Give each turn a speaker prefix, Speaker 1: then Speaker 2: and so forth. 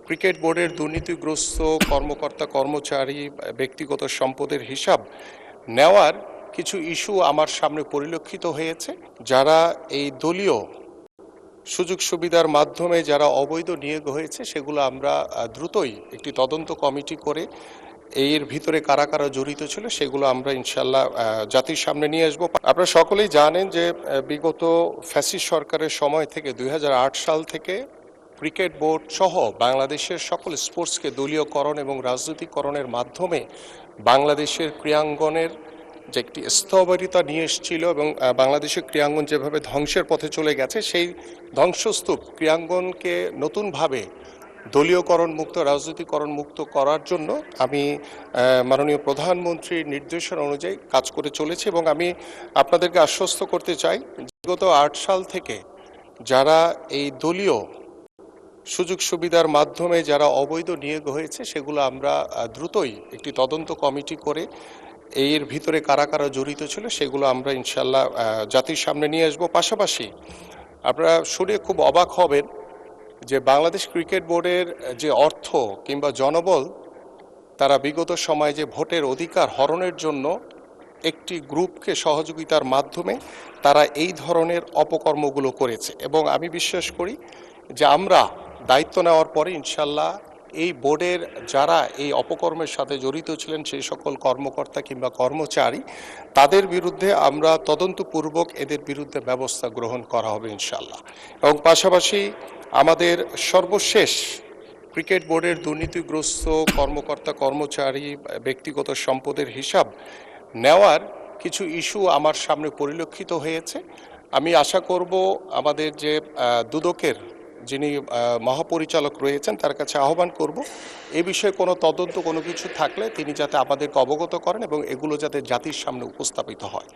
Speaker 1: Cricket বোর্ডের দুর্নীতিগ্রস্ত কর্মকর্তা কর্মচারী ব্যক্তিগত সম্পদের হিসাব নেওয়ার কিছু ইস্যু আমার সামনে পরিলক্ষিত হয়েছে। যারা এই দলীয় সুযোগ সুবিধার মাধ্যমে যারা অবৈধ নিয়োগ হয়েছে সেগুলো আমরা দ্রুতই একটি তদন্ত কমিটি করে এর ভিতরে কারা কারা জড়িত ছিল সেগুলো আমরা ইনশাল্লাহ জাতির সামনে নিয়ে আসবো। আপনারা সকলেই জানেন যে বিগত ফ্যাসিস্ট সরকারের সময় থেকে 2008 সাল থেকে ক্রিকেট বোর্ড সহ বাংলাদেশের সকল স্পোর্টসকে দলীয়করণ এবং রাজনৈতিকরণের মাধ্যমে বাংলাদেশের ক্রীড়াঙ্গনের যে একটি স্থবিরতা নিয়ে এসেছিল এবং বাংলাদেশের ক্রীড়াঙ্গন যেভাবে ধ্বংসের পথে চলে গেছে সেই ধ্বংসস্তূপ ক্রীড়াঙ্গনকে নতুনভাবে দলীয়করণ মুক্ত রাজনীতিকরণ মুক্ত করার জন্য আমি মাননীয় প্রধানমন্ত্রীর নির্দেশনা অনুযায়ী কাজ করে চলেছি এবং আমি আপনাদেরকে আশ্বস্ত করতে চাই বিগত 8 সাল থেকে যারা এই দলীয় সুযোগ সুবিধার মাধ্যমে যারা অবৈধ নিয়োগ হয়েছে সেগুলো আমরা দ্রুতই একটি তদন্ত কমিটি করে এর ভিতরে কারা কারা জড়িত ছিল সেগুলো আমরা ইনশাল্লাহ জাতির সামনে নিয়ে আসবো। পাশাপাশি আপনারা শুনে খুব অবাক হবেন যে বাংলাদেশ ক্রিকেট বোর্ডের যে অর্থ কিংবা জনবল তারা বিগত সময়ে যে ভোটের অধিকার হরণের জন্য একটি গ্রুপকে সহযোগিতার মাধ্যমে তারা এই ধরনের অপকর্মগুলো করেছে এবং আমি বিশ্বাস করি যে আমরা দায়িত্ব নেওয়ার পরে ইনশাল্লাহ এই বোর্ডের যারা এই অপকর্মের সাথে জড়িত ছিলেন সেই সকল কর্মকর্তা কিংবা কর্মচারী তাদের বিরুদ্ধে আমরা তদন্তপূর্বক এদের বিরুদ্ধে ব্যবস্থা গ্রহণ করা হবে ইনশাল্লাহ। এবং পাশাপাশি আমাদের সর্বশেষ ক্রিকেট বোর্ডের দুর্নীতিগ্রস্ত কর্মকর্তা কর্মচারী ব্যক্তিগত সম্পদের হিসাব নেওয়ার কিছু ইস্যু আমার সামনে পরিলক্ষিত হয়েছে। আমি আশা করব আমাদের যে দুদকের যিনি মহাপরিচালক রয়েছেন তার কাছে আহ্বান করব এ বিষয়ে কোনো তদন্ত কোনো কিছু থাকলে তিনি যাতে আমাদেরকে অবগত করেন এবং এগুলো যাতে জাতির সামনে উপস্থাপিত হয়।